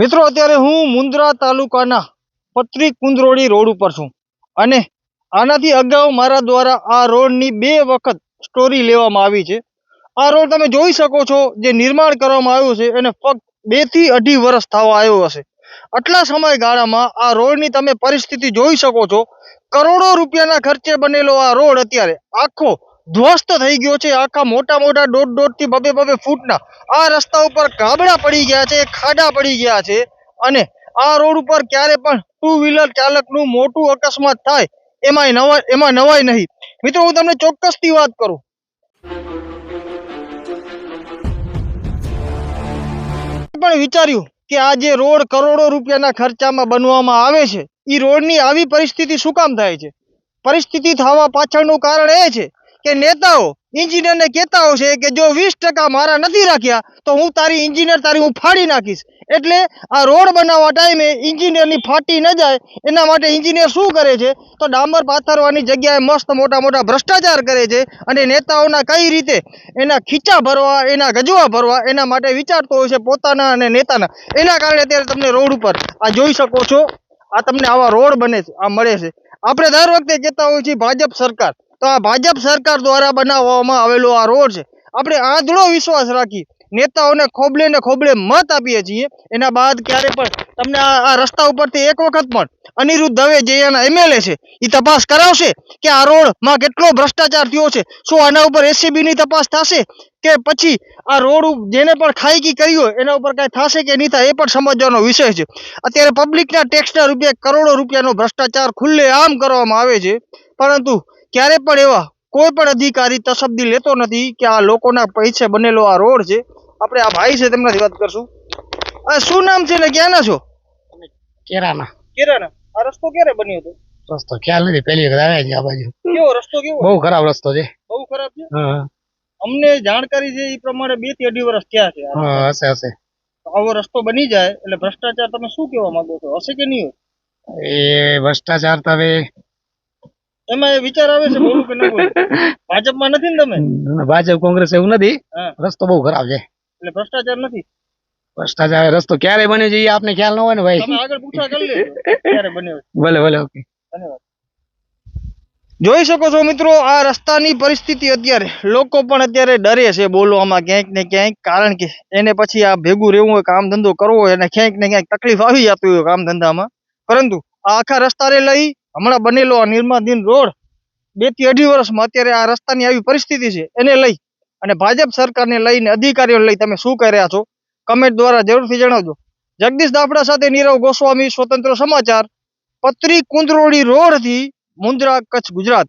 મિત્રો અત્યારે હું મુન્દ્રા તાલુકાના પત્રી કુંદરોળી રોડ ઉપર છું અને આનાથી અગાઉ મારા દ્વારા આ રોડની 2 વખત સ્ટોરી લેવામાં આવી છે। આ રોડ તમે જોઈ શકો છો, જે નિર્માણ કરવામાં આવ્યું છે એને ફક્ત 2 થી 2.5 વર્ષ થવા આવ્યો હશે। આટલા સમયગાળામાં આ રોડની તમે પરિસ્થિતિ જોઈ શકો છો। કરોડો રૂપિયાના ખર્ચે બનેલો આ રોડ અત્યારે આખો ધ્વસ્ત થઈ ગયો છે। આખા મોટા મોટા 1.5 થી 2 ફૂટના આ રસ્તા ઉપર ગાબડા પડી ગયા છે, ખાડા પડી ગયા છે અને આ રોડ ઉપર ક્યારે પણ 2 વ્હીલર ચાલકનું મોટું અકસ્માત થાય એમાં નવાઈ નહીં। મિત્રો હું તમને ચોક્કસથી વાત કરું, પણ વિચાર્યું કે આ જે રોડ કરોડો રૂપિયાના ખર્ચામાં બનવામાં આવે છે, એ રોડની આવી પરિસ્થિતિ શું કામ થાય છે? પરિસ્થિતિ થવા પાછળનું કારણ એ છે કે નેતાઓ એન્જિનિયરને કહેતા હોય છે કે જો 20% મારા નથી રાખ્યા તો હું તારી હું ફાડી નાખીશ। એટલે આ રોડ બનાવવા ટાઈમે એન્જિનિયરની ફાટી ન જાય એના માટે એન્જિનિયર શું કરે છે તો ડામર પાથરવાની જગ્યાએ મસ્ત મોટા મોટા ભ્રષ્ટાચાર કરે છે અને નેતાઓના કઈ રીતે એના ખીચા ભરવા, એના ગજવા ભરવા, એના માટે વિચારતો હોય છે પોતાના અને નેતાના। એના કારણે અત્યારે તમને રોડ ઉપર આ જોઈ શકો છો, આ તમને આવા રોડ બને છે, આ મળે છે। આપણે દર વખતે કહેતા હોઈએ છીએ ભાજપ સરકાર, તો આ ભાજપ સરકાર દ્વારા બનાવવામાં આવેલો આ રોડ છે। આપણે આંધળો વિશ્વાસ રાખી નેતાઓને ખોબલે ને ખોબલે મત આપીએ છીએ, એના બાદ ક્યારે પણ તમને આ રસ્તા ઉપરથી એક વખત પણ અનિરુદ્ધ દવે જે એના એમએલએ છે એ તપાસ કરાવશે કે આ રોડમાં કેટલો ભ્રષ્ટાચાર થયો છે? શું આના ઉપર એસીબીની તપાસ થશે કે પછી આ રોડ જેને પણ ખાઈકી કરી હોય એના ઉપર કાંઈ થશે કે નહીં થાય એ પણ સમજવાનો વિષય છે। અત્યારે પબ્લિકના ટેક્સના રૂપિયા કરોડો રૂપિયાનો ભ્રષ્ટાચાર ખુલ્લે આમ કરવામાં આવે છે, પરંતુ ક્યારે પણ એવા કોઈ પણ અધિકારી તસબ્દી લેતો નથી કે આ લોકોના પૈસે બનેલો આ રોડ છે। આપણે આ ભાઈ છે તેમનાથી વાત કરશું। આ શું નામ છે ને ક્યાંના છો? કેરાના આ રસ્તો ક્યારે બન્યો હતો? રસ્તો ખ્યાલ નથી, પહેલી વખત આવ્યા છે આ બાજુ। કેવો રસ્તો? કેવો? બહુ ખરાબ રસ્તો છે। બહુ ખરાબ છે? હા અમને જાણકારી છે એ પ્રમાણે 2 થી 2.5 વર્ષ થયા છે। હા, હશે આવો રસ્તો બની જાય એટલે ભ્રષ્ટાચાર તમે શું કહેવા માંગો છો, હશે કે નહીં હોય? એ ભ્રષ્ટાચાર તો હવે એમાં એ વિચાર આવે છે બોલું કે ન બોલું? ભાજપમાં નથી ને તમે? ભાજપ કોંગ્રેસ એવું નથી, હા, રસ્તો બહુ ખરાબ છે। એટલે ભ્રષ્ટાચાર નથી? ભ્રષ્ટાચાર રસ્તો ક્યારે બન્યો છે એ આપને ખ્યાલ ન હોય ને ભાઈ। તમે આગળ પૂછા કરી લેજો ક્યારે બન્યો છે। ભલે ભલે, ઓકે, ધન્યવાદ। જોઈ શકો છો મિત્રો, આ રસ્તાની પરિસ્થિતિ અત્યારે લોકો પણ અત્યારે ડરે છે બોલવામાં ક્યાંક ને ક્યાંક, કારણ કે એને પછી આ ભેગું રહેવું હોય, કામ ધંધો કરવો હોય અને ક્યાંક ને ક્યાંક તકલીફ આવી જતી હોય કામ ધંધામાં। પરંતુ આ આખા રસ્તાને લઈ હમણાં બનેલો આ નિર્માણધીન રોડ 2 થી 2.5 વર્ષમાં અત્યારે આ રસ્તાની આવી પરિસ્થિતિ છે, એને લઈ અને ભાજપ સરકારને લઈને અધિકારીઓને લઈ તમે શું કહી રહ્યા છો કમેન્ટ દ્વારા જરૂરથી જણાવજો। જગદીશ દાફડા સાથે નીરવ ગોસ્વામી, સ્વતંત્ર સમાચાર, પત્રી કુંદરોળી રોડથી મુન્દ્રા, કચ્છ, ગુજરાત।